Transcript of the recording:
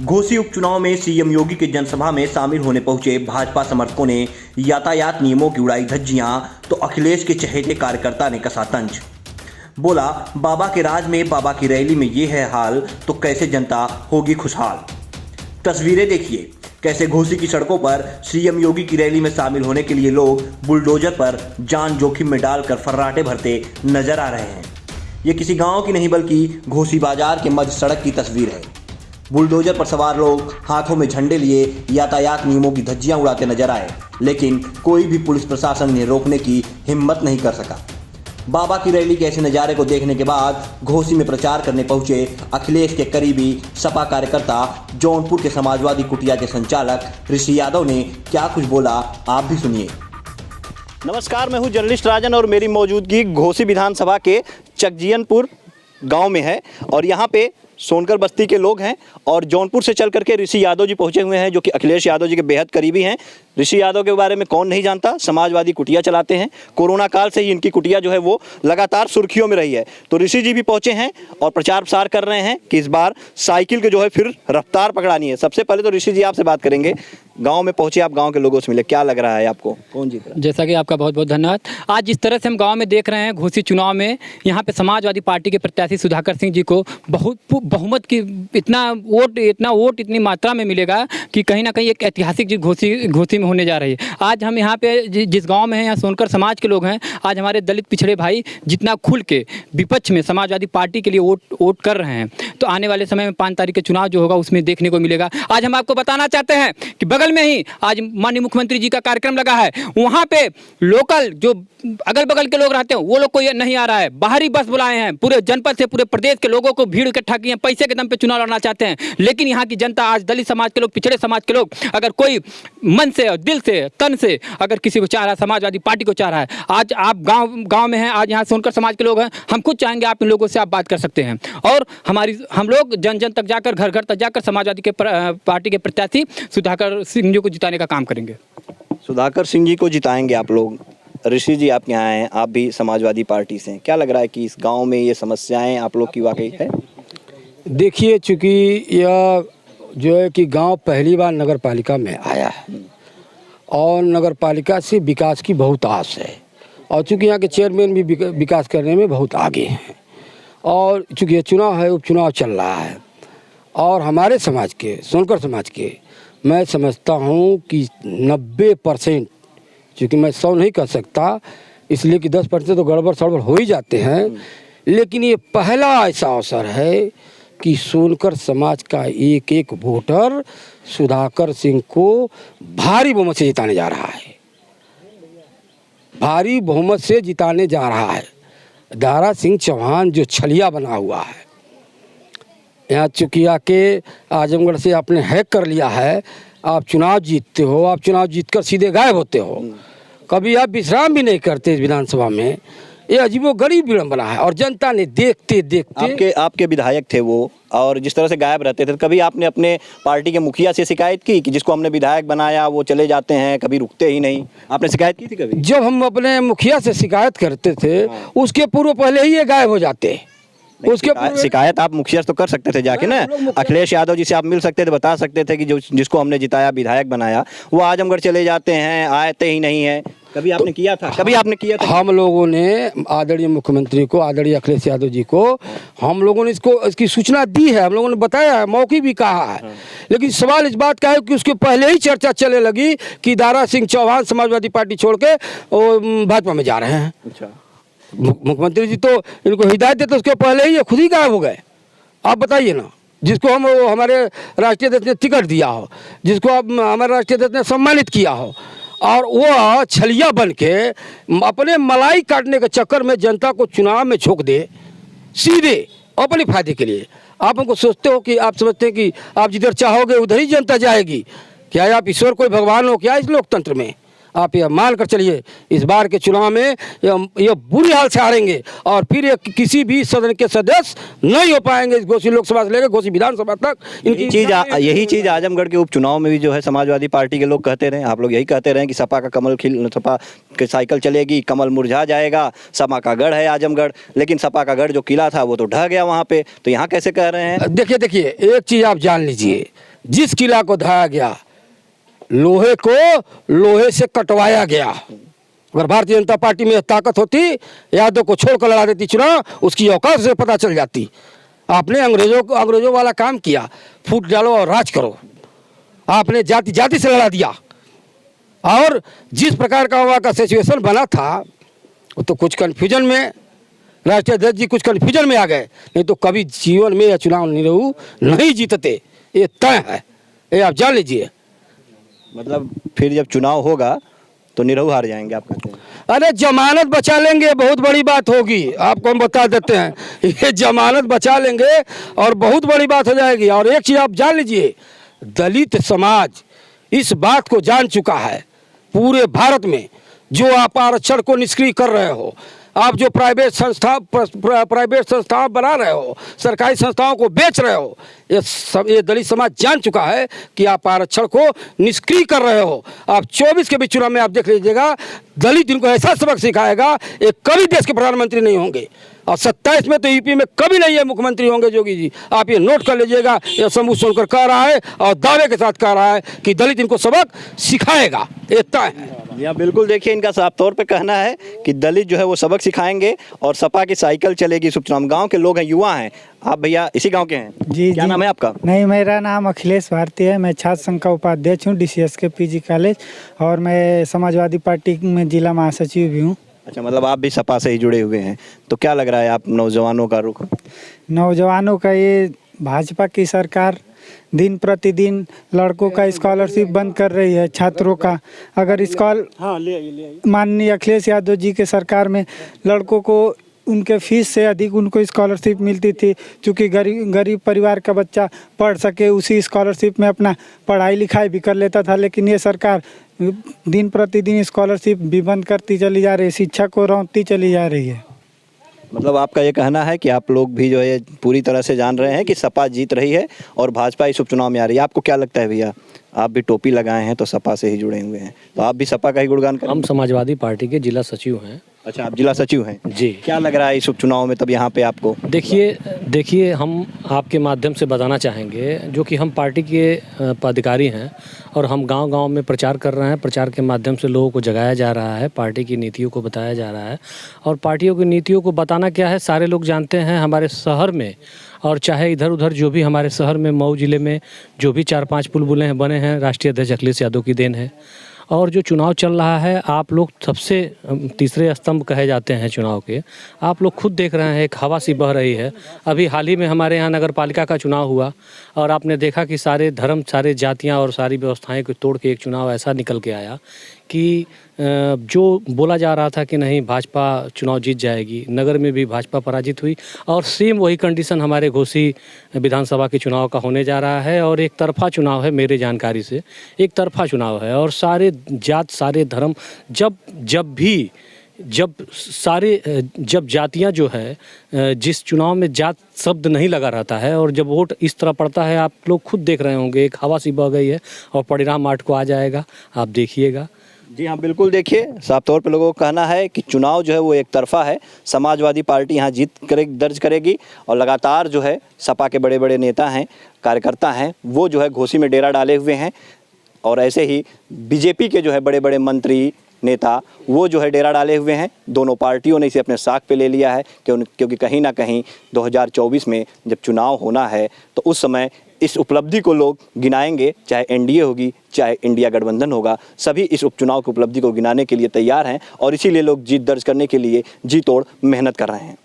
घोसी उपचुनाव में सीएम योगी के जनसभा में शामिल होने पहुंचे भाजपा समर्थकों ने यातायात नियमों की उड़ाई धज्जियां, तो अखिलेश के चहेते कार्यकर्ता ने कसा तंज। बोला, बाबा के राज में बाबा की रैली में ये है हाल, तो कैसे जनता होगी खुशहाल। तस्वीरें देखिए, कैसे घोसी की सड़कों पर सीएम योगी की रैली में शामिल होने के लिए लोग बुलडोजर पर जान जोखिम में डालकर फर्राटे भरते नजर आ रहे हैं। ये किसी गांव की नहीं बल्कि घोसी बाजार के मध्य सड़क की तस्वीर है। बुलडोजर पर सवार लोग हाथों में झंडे लिए यातायात नियमों की धज्जियां उड़ाते नजर आए, लेकिन कोई भी पुलिस प्रशासन ने रोकने की हिम्मत नहीं कर सका। बाबा की रैली के ऐसे नज़ारे को देखने के बाद घोसी में प्रचार करने पहुंचे अखिलेश के करीबी सपा कार्यकर्ता जौनपुर के समाजवादी कुटिया के संचालक ऋषि यादव ने क्या कुछ बोला, आप भी सुनिए। नमस्कार, मैं हूं जर्नलिस्ट राजन और मेरी मौजूदगी घोसी विधानसभा के चकजियनपुर गांव में है और यहां पे सोनकर बस्ती के लोग हैं और जौनपुर से चल करके ऋषि यादव जी पहुंचे हुए हैं, जो कि अखिलेश यादव जी के बेहद करीबी हैं। ऋषि यादव के बारे में कौन नहीं जानता, समाजवादी कुटिया चलाते हैं। कोरोना काल से ही इनकी कुटिया जो है वो लगातार सुर्खियों में रही है। तो ऋषि जी भी पहुंचे हैं और प्रचार प्रसार कर रहे हैं कि इस बार साइकिल के जो है फिर रफ्तार पकड़ानी है। सबसे पहले तो ऋषि जी आपसे बात करेंगे, गांव में पहुंचे, आप गांव के लोगों से मिले, क्या लग रहा है आपको, कौन जीत रहा है? जैसा कि आपका बहुत बहुत धन्यवाद। आज जिस तरह से हम गांव में देख रहे हैं, घोसी चुनाव में यहाँ पे समाजवादी पार्टी के प्रत्याशी सुधाकर सिंह जी को बहुत बहुमत की इतना वोट इतनी मात्रा में मिलेगा कि कहीं ना कहीं एक ऐतिहासिक चीज घोसी में होने जा रही है। आज हम यहाँ पे जिस गांव में हैं, यहाँ सोनकर समाज के लोग हैं, आज हमारे दलित पिछड़े भाई जितना खुल के विपक्ष में समाजवादी पार्टी के लिए वोट कर रहे हैं, तो आने वाले समय में 5 तारीख के चुनाव जो होगा उसमें देखने को मिलेगा। आज हम आपको बताना चाहते हैं कि बगल में ही आज माननीय मुख्यमंत्री जी का कार्यक्रम लगा है। वहाँ पे लोकल जो अगल बगल के लोग रहते हैं वो लोग को ये नहीं आ रहा है, बाहरी बस बुलाए हैं, पूरे जनपद से पूरे प्रदेश के लोगों को भीड़ इकट्ठा किए हैं, पैसे के दम पे चुनाव लड़ना चाहते हैं। लेकिन यहाँ की जनता, आज दलित समाज के लोग, पिछड़े समाज के लोग, अगर कोई मन से और दिल से तन से अगर किसी को चाह रहा है, समाजवादी पार्टी को चाह रहा है, आज आप गाँव में हैं, आज यहाँ सोनकर समाज के लोग हैं, हम खुद चाहेंगे आप इन लोगों से आप बात कर सकते हैं और हम लोग जन जन तक जाकर, घर घर तक जाकर समाजवादी के पार्टी के प्रत्याशी सुधाकर सिंह जी को जिताने का काम करेंगे। सुधाकर सिंह जी को जिताएंगे आप लोग। ऋषि जी, आप यहाँ आए, आप भी समाजवादी पार्टी से हैं, क्या लग रहा है कि इस गांव में ये समस्याएं आप लोग की वाकई है? देखिए, चूँकि यह जो है कि गांव पहली बार नगर पालिका में आया है और नगर पालिका से विकास की बहुत आस है और चूँकि यहाँ के चेयरमैन भी विकास करने में बहुत आगे हैं और चूँकि ये चुनाव है, उपचुनाव चल रहा है और हमारे समाज के, सोनकर समाज के, मैं समझता हूँ कि 90%, चूँकि मैं 100 नहीं कर सकता इसलिए कि 10% तो गड़बड़ सड़बड़ हो ही जाते हैं, लेकिन ये पहला ऐसा अवसर है कि सोनकर समाज का एक एक वोटर सुधाकर सिंह को भारी बहुमत से जिताने जा रहा है, भारी बहुमत से जिताने जा रहा है। दारा सिंह चौहान जो छलिया बना हुआ है, यहाँ चुकिया के आजमगढ़ से आपने हैक कर लिया है, आप चुनाव जीतते हो, आप चुनाव जीतकर सीधे गायब होते हो, कभी आप विश्राम भी नहीं करते इस विधानसभा में। ये अजीबोगरीब विडंबना है और जनता ने देखते देखते आपके विधायक थे वो, और जिस तरह से गायब रहते थे, कभी आपने अपने पार्टी के मुखिया से शिकायत की कि जिसको हमने विधायक बनाया वो चले जाते हैं, कभी रुकते ही नहीं? आपने शिकायत की थी कभी? जब हम अपने मुखिया से शिकायत करते थे उसके पूर्व पहले ही ये गायब हो जाते। उसके शिकायत आप मुखिया तो कर सकते थे जाके ना, अखिलेश यादव जी से आप मिल सकते थे, बता सकते थे कि जिसको हमने जिताया, विधायक बनाया, वो आजमगढ़ चले जाते हैं, आते ही नहीं है। कभी आपने किया था? कभी आपने किया था? हम लोगों ने आदरणीय मुख्यमंत्री को, आदरणीय अखिलेश यादव जी को, हम लोगों ने इसकी सूचना दी है, हम लोगों ने बताया है, मौके भी कहा है, लेकिन सवाल इस बात का है कि उसके पहले ही चर्चा चलने लगी कि दारा सिंह चौहान समाजवादी पार्टी छोड़ के भाजपा में जा रहे हैं। अच्छा, मुख्यमंत्री जी तो इनको हिदायत देते उसके पहले ही ये खुद ही गायब हो गए। आप बताइए ना, जिसको हम हमारे राष्ट्रीय अध्यक्ष ने टिकट दिया हो, जिसको अब हमारे राष्ट्रीय अध्यक्ष ने सम्मानित किया हो, और वो छलिया बन के अपने मलाई काटने के चक्कर में जनता को चुनाव में झोंक दे सीधे अपने फायदे के लिए। आप हमको सोचते हो कि आप समझते हैं कि आप जिधर चाहोगे उधर ही जनता जाएगी? क्या आप ईश्वर कोई भगवान हो क्या इस लोकतंत्र में? आप यह मान कर चलिए, इस बार के चुनाव में यह बुरी हाल से हारेंगे और फिर ये किसी भी सदन के सदस्य नहीं हो पाएंगे। इस घोसी लोकसभा से लेकर घोसी विधानसभा तक यही चीज़ आजमगढ़ के उपचुनाव में भी जो है समाजवादी पार्टी के लोग कहते रहे, आप लोग यही कहते रहे कि सपा का कमल सपा की साइकिल चलेगी, कमल मुरझा जाएगा, सपा का गढ़ है आजमगढ़, लेकिन सपा का गढ़ जो किला था वो तो ढह गया वहाँ पे, तो यहाँ कैसे कह रहे हैं? देखिए एक चीज़ आप जान लीजिए, जिस किला को ढाया गया, लोहे को लोहे से कटवाया गया। अगर भारतीय जनता पार्टी में ताकत होती, यादव को छोड़कर लड़ा देती चुनाव, उसकी औकात से पता चल जाती। आपने अंग्रेजों वाला काम किया, फूट डालो और राज करो। आपने जाति जाति से लड़ा दिया, और जिस प्रकार का वहाँ का सिचुएशन बना था, वो तो कुछ कन्फ्यूजन में राष्ट्रीय अध्यक्ष जी कुछ कन्फ्यूजन में आ गए, नहीं तो कभी जीवन में यह चुनाव निरहू नहीं जीतते, ये तय है, ये आप जान लीजिए। मतलब फिर जब चुनाव होगा तो निरहू हार जाएंगे आप कहते हैं? अरे जमानत बचा लेंगे, बहुत बड़ी बात होगी, आपको हम बता देते हैं। ये जमानत बचा लेंगे और बहुत बड़ी बात हो जाएगी। और एक चीज़ आप जान लीजिए, दलित समाज इस बात को जान चुका है, पूरे भारत में जो आप आरक्षण को निष्क्रिय कर रहे हो, आप जो प्राइवेट संस्था बना रहे हो, सरकारी संस्थाओं को बेच रहे हो, ये दलित समाज जान चुका है कि आप आरक्षण को निष्क्रिय कर रहे हो। आप 24 के भी चुनाव में आप देख लीजिएगा, दलित इनको ऐसा सबक सिखाएगा, ये कभी देश के प्रधानमंत्री नहीं होंगे, और 27 में तो यूपी में कभी नहीं है मुख्यमंत्री होंगे योगी जी। आप ये नोट कर लीजिएगा, ये शंभू सोनकर कह रहा है और दावे के साथ कह रहा है कि दलित इनको सबक सिखाएगा, ये तय है। यहाँ बिल्कुल देखिए, इनका साफ तौर पे कहना है कि दलित जो है वो सबक सिखाएंगे और सपा की साइकिल चलेगी इस उपचुनाव। गांव के लोग हैं, युवा हैं। आप भैया इसी गांव के हैं? जी। क्या नाम है आपका? नहीं, मेरा नाम अखिलेश भारती है। मैं छात्र संघ का उपाध्यक्ष हूँ, DCS के PG कॉलेज, और मैं समाजवादी पार्टी में जिला महासचिव भी हूँ। अच्छा, मतलब आप भी सपा से ही जुड़े हुए हैं। तो क्या लग रहा है आप नौजवानों का रुख? नौजवानों का ये भाजपा की सरकार दिन प्रतिदिन लड़कों का स्कॉलरशिप बंद कर रही है, छात्रों का। अगर माननीय अखिलेश यादव जी के सरकार में लड़कों को उनके फीस से अधिक उनको स्कॉलरशिप मिलती थी, क्योंकि गरीब परिवार का बच्चा पढ़ सके, उसी स्कॉलरशिप में अपना पढ़ाई लिखाई भी कर लेता था। लेकिन ये सरकार दिन प्रतिदिन स्कॉलरशिप भी बंद करती चली जा रही है, शिक्षा को रौंदती चली जा रही है। मतलब आपका ये कहना है कि आप लोग भी जो है पूरी तरह से जान रहे हैं कि सपा जीत रही है और भाजपा इस उपचुनाव में आ रही है। आपको क्या लगता है भैया? आप भी टोपी लगाए हैं तो सपा से ही जुड़े हुए हैं, तो आप भी सपा का ही गुणगान करें? हम समाजवादी पार्टी के जिला सचिव हैं। अच्छा, आप जिला सचिव हैं जी। क्या लग रहा है इस उपचुनाव में तब यहाँ पे आपको? देखिए हम आपके माध्यम से बताना चाहेंगे, जो कि हम पार्टी के पदाधिकारी हैं और हम गांव-गांव में प्रचार कर रहे हैं। प्रचार के माध्यम से लोगों को जगाया जा रहा है, पार्टी की नीतियों को बताया जा रहा है। और पार्टियों की नीतियों को बताना क्या है, सारे लोग जानते हैं। हमारे शहर में और चाहे इधर उधर जो भी हमारे शहर में मऊ जिले में जो भी 4-5 पुल बुले बने हैं, राष्ट्रीय अध्यक्ष अखिलेश यादव की देन है। और जो चुनाव चल रहा है, आप लोग सबसे तीसरे स्तंभ कहे जाते हैं चुनाव के, आप लोग खुद देख रहे हैं, एक हवा सी बह रही है। अभी हाल ही में हमारे यहाँ नगर पालिका का चुनाव हुआ और आपने देखा कि सारे धर्म, सारे जातियाँ और सारी व्यवस्थाएं को तोड़ के एक चुनाव ऐसा निकल के आया कि जो बोला जा रहा था कि नहीं भाजपा चुनाव जीत जाएगी, नगर में भी भाजपा पराजित हुई। और सेम वही कंडीशन हमारे घोसी विधानसभा के चुनाव का होने जा रहा है। और एक तरफा चुनाव है, मेरे जानकारी से एक तरफा चुनाव है। और सारे जात, सारे धर्म, जब जातियां जो है, जिस चुनाव में जात शब्द नहीं लगा रहता है और जब वोट इस तरह पड़ता है, आप लोग खुद देख रहे होंगे, एक हवा सी बह गई है और परिणाम 8 को आ जाएगा, आप देखिएगा। जी हाँ, बिल्कुल देखिए, साफ तौर पे लोगों का कहना है कि चुनाव जो है वो एक तरफा है। समाजवादी पार्टी यहाँ जीत दर्ज करेगी और लगातार जो है सपा के बड़े बड़े नेता हैं, कार्यकर्ता हैं, वो जो है घोसी में डेरा डाले हुए हैं। और ऐसे ही बीजेपी के जो है बड़े बड़े मंत्री, नेता, वो जो है डेरा डाले हुए हैं। दोनों पार्टियों ने इसे अपने साख पे ले लिया है क्योंकि कहीं ना कहीं 2024 में जब चुनाव होना है तो उस समय इस उपलब्धि को लोग गिनाएंगे, चाहे एनडीए होगी, चाहे इंडिया गठबंधन होगा, सभी इस उपचुनाव की उपलब्धि को गिनाने के लिए तैयार हैं और इसीलिए लोग जीत दर्ज करने के लिए जी तोड़ मेहनत कर रहे हैं।